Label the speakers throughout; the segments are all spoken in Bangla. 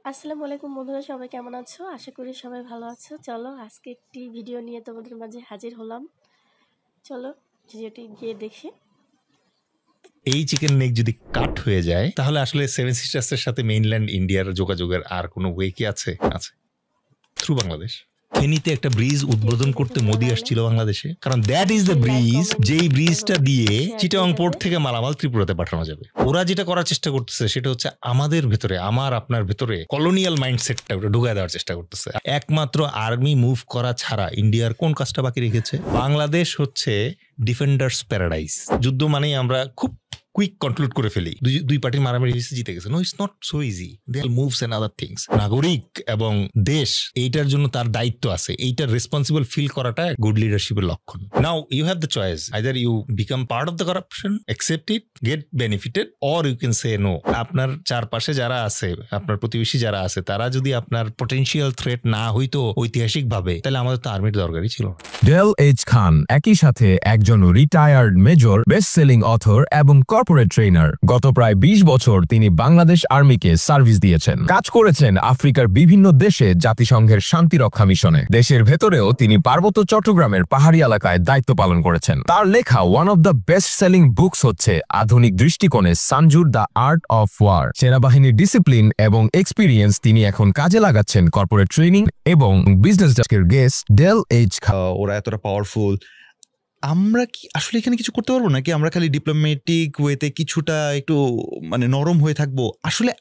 Speaker 1: আসসালামু আলাইকুম বন্ধুরা, সবাই কেমন আছো? আশা করি সবাই ভালো আছো। চলো আজকে একটি ভিডিও নিয়ে তোমাদের মাঝে হাজির হলাম। চলো ভিডিওটি গিয়ে দেখি।
Speaker 2: এই চিকেন নেক যদি কাট হয়ে যায় তাহলে আসলে সেভেন সিস্টার্সের সাথে মেইনল্যান্ড ইন্ডিয়ার যোগাযোগের আর কোনো ওয়ে কি আছে? থ্রু বাংলাদেশ। ফেনীতে একটা ব্রিজ উদ্বোধন করতে মোদি আসছিল বাংলাদেশে, কারণ দ্যাট ইজ দ্য ব্রিজ, যেই ব্রিজটা দিয়ে চিটাগং পোর্ট থেকে মালামাল ত্রিপুরাতে পাঠানো যাবে। ওরা যেটা করার চেষ্টা করতেছে সেটা হচ্ছে আমাদের ভেতরে, আমার আপনার ভেতরে কলোনিয়াল মাইন্ডসেটটা ওটা ঢুকায় দেওয়ার চেষ্টা করতেছে। একমাত্র আর্মি মুভ করা ছাড়া ইন্ডিয়ার কোন কাজটা বাকি রেখেছে? বাংলাদেশ হচ্ছে ডিফেন্ডার্স প্যারাডাইস। যুদ্ধ মানেই আমরা খুব কুইক কনক্লুড করে ফেলি দুই পার্টির মারামারি হয়েছে, জিতে গেছে। No, it's not so easy. There moves and other things. নাগরিক এবং দেশ এইটার জন্য তার দায়িত্ব আছে, এইটার রেসপন্সিবল ফিল করাটা গুড লিডারশিপের লক্ষণ। Now you have the choice, either you become part of the corruption, accept it, get benefited, or you can say no. আপনার চারপাশে যারা আছে, আপনার প্রতিবেশী যারা আছে, তারা যদি আপনার পটেনশিয়াল থ্রেট না হইতো ঐতিহাসিক ভাবে, তাহলে আমাদের তো আর্মির দরকারই ছিল।
Speaker 3: ডেল এইচ খান একই সাথে একজন retired major, best selling author এবং কর্পোরেট ট্রেনার। গত প্রায় 20 বছর তিনি বাংলাদেশ আর্মিকে সার্ভিস দিয়েছেন। কাজ করেছেন আফ্রিকার বিভিন্ন দেশে জাতিসংঘের শান্তিরক্ষা মিশনে। দেশের ভেতরেও তিনি পার্বত্য চট্টগ্রামের পাহাড়ি এলাকায় দায়িত্ব পালন করেছেন। তার লেখা one of the best selling books হচ্ছে আধুনিক দৃষ্টিকোণে সানজুর দ্য আর্ট অফ ওয়ার। সেনাবাহিনীর ডিসিপ্লিন এবং এক্সপিরিয়েন্স তিনি এখন কাজে লাগাচ্ছেন কর্পোরেট ট্রেনিং এবং বিজনেস ডেস্কের গেস্ট ডেল এইচ খান।
Speaker 4: ওরা এতটা পাওয়ারফুল, আমরা কি আসলে এখানে কিছু করতে পারবো নাকি? আমরা খালি ডিপ্লোম্যাটিক ওয়েতে কিছুটা একটু মানে নরম হয়ে থাকবো? আসলে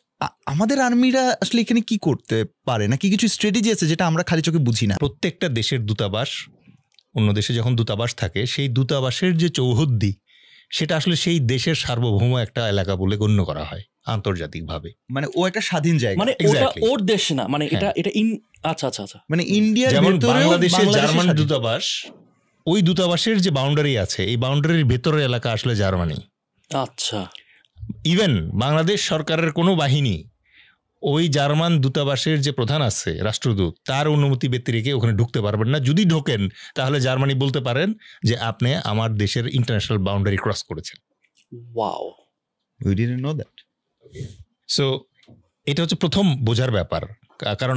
Speaker 4: আমাদের আর্মিরা আসলে এখানে কি করতে পারে, নাকি কিছু স্ট্র্যাটেজি আছে যেটা আমরা খালি চোখে বুঝি না?
Speaker 2: প্রত্যেকটা দেশের দূতাবাস, অন্য দেশে যখন দূতাবাস থাকে, সেই দূতাবাসের যে চৌহদ্দি, সেটা আসলে সেই দেশের সার্বভৌম একটা এলাকা বলে গণ্য করা হয় আন্তর্জাতিকভাবে।
Speaker 4: মানে ও একটা স্বাধীন জায়গা,
Speaker 5: মানে ওটা ওর দেশ না, মানে এটা আচ্ছা আচ্ছা আচ্ছা।
Speaker 4: মানে ইন্ডিয়ার
Speaker 2: যেমন বাংলাদেশের জার্মান দূতাবাস, ওই দূতাবাসের যে বাউন্ডারি আছে, এই বাউন্ডারির ভেতরের এলাকা আসলে জার্মানি।
Speaker 5: আচ্ছা,
Speaker 2: ইভেন বাংলাদেশ সরকারের কোনো বাহিনী ওই জার্মান দূতাবাসের যে প্রধান আছে, রাষ্ট্রদূত, তার অনুমতি ব্যক্তি রেখে ওখানে ঢুকতে পারবেন না। যদি ঢোকেন তাহলে জার্মানি বলতে পারেন যে আপনি আমার দেশের ইন্টারন্যাশনাল বাউন্ডারি ক্রস করেছেন।
Speaker 5: Wow,
Speaker 4: we didn't know that.
Speaker 2: So এটা হচ্ছে প্রথম বোঝার ব্যাপার, কারণ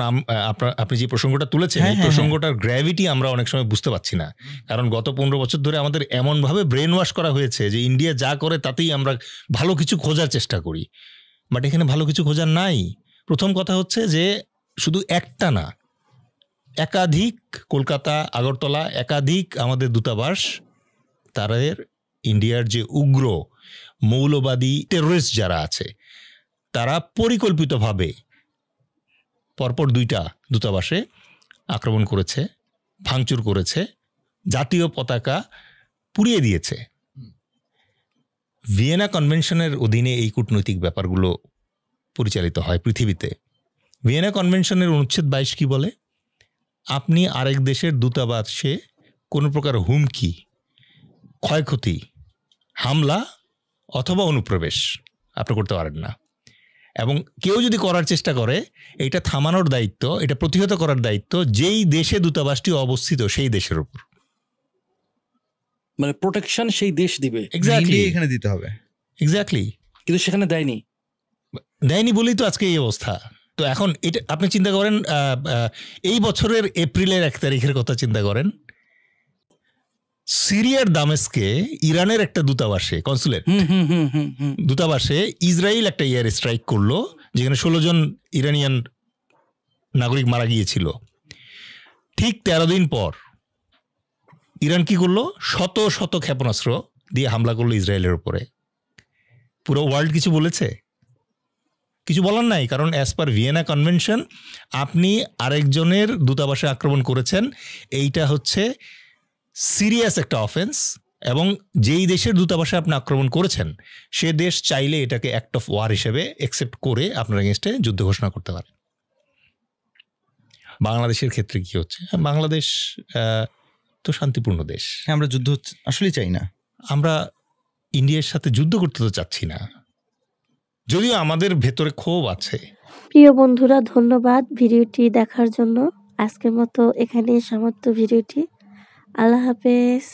Speaker 2: আপনি যে প্রসঙ্গটা তুলেছেন, এই প্রসঙ্গটার গ্র্যাভিটি আমরা অনেক সময় বুঝতে পারছি না। কারণ গত 15 বছর ধরে আমাদের এমনভাবে ব্রেন ওয়াশ করা হয়েছে যে ইন্ডিয়া যা করে তাতেই আমরা ভালো কিছু খোঁজার চেষ্টা করি, বাট এখানে ভালো কিছু খোঁজার নাই। প্রথম কথা হচ্ছে যে শুধু একটা না, একাধিক, কলকাতা, আগরতলা, একাধিক আমাদের দূতাবাস, তাদের ইন্ডিয়ার যে উগ্র মৌলবাদী টেররিস্ট যারা আছে, তারা পরিকল্পিতভাবে পরপর 2টা দূতাবাসে আক্রমণ করেছে, ভাঙচুর করেছে, জাতীয় পতাকা পুড়িয়ে দিয়েছে। ভিয়েনা কনভেনশনের অধীনে এই কূটনৈতিক ব্যাপারগুলো পরিচালিত হয় পৃথিবীতে। ভিয়েনা কনভেনশনের অনুচ্ছেদ 22 কি বলে? আপনি আরেক দেশের দূতাবাসে কোনো প্রকার হুমকি, ক্ষয়ক্ষতি, হামলা অথবা অনুপ্রবেশ আপনি করতে পারেন না। এবং কেউ যদি করার চেষ্টা করে, এটা থামানোর দায়িত্ব, এটা প্রতিহত করার দায়িত্ব যেই দেশে দূতাবাসটি অবস্থিত সেই দেশের উপর।
Speaker 5: মানে প্রোটেকশন সেই দেশ দিবে।
Speaker 2: এক্স্যাক্টলি,
Speaker 4: এখানে দিতে হবে।
Speaker 2: এক্স্যাক্টলি,
Speaker 5: কিন্তু সেখানে দেয়নি
Speaker 2: বলেই তো আজকে এই অবস্থা। তো এখন এটা আপনি চিন্তা করেন, এই বছরের এপ্রিলের 1 তারিখের কথা চিন্তা করেন, সিরিয়ার দামেস্কে ইরানের একটা দূতাবাসে, কনসুলেট দূতাবাসে ইসরায়েল একটা এয়ার স্ট্রাইক করলো, যেখানে 16 জন ইরানিয়ান নাগরিক মারা গিয়েছিল। ঠিক 13 দিন পর ইরান কি করলো? শত শত ক্ষেপণাস্ত্র দিয়ে হামলা করলো ইসরায়েলের উপরে। পুরো ওয়ার্ল্ড কিছু বলেছে? কিছু বলার নাই, কারণ অ্যাজ পার ভিয়েনা কনভেনশন আপনি আরেকজনের দূতাবাসে আক্রমণ করেছেন, এইটা হচ্ছে সিরিয়াস একটা অফেন্স। এবং যেই দেশের দূতাবাসে আপনি আক্রমণ করেছেন, সে দেশ চাইলে এটাকে অ্যাক্ট অফ ওয়ার হিসেবে অ্যাকসেপ্ট করে আপনার এগেনস্টে যুদ্ধ ঘোষণা করতে পারে। বাংলাদেশের ক্ষেত্রে কি হচ্ছে? বাংলাদেশ তো শান্তিপূর্ণ দেশ,
Speaker 4: আমরা যুদ্ধ আসলে চাই না।
Speaker 2: আমরা ইন্ডিয়ার সাথে যুদ্ধ করতে তো চাচ্ছি না, যদিও আমাদের ভেতরে ক্ষোভ আছে।
Speaker 1: প্রিয় বন্ধুরা, ধন্যবাদ ভিডিওটি দেখার জন্য। আজকের মতো এখানেই সমাপ্ত ভিডিওটি। আল্লাহ হাফেজ।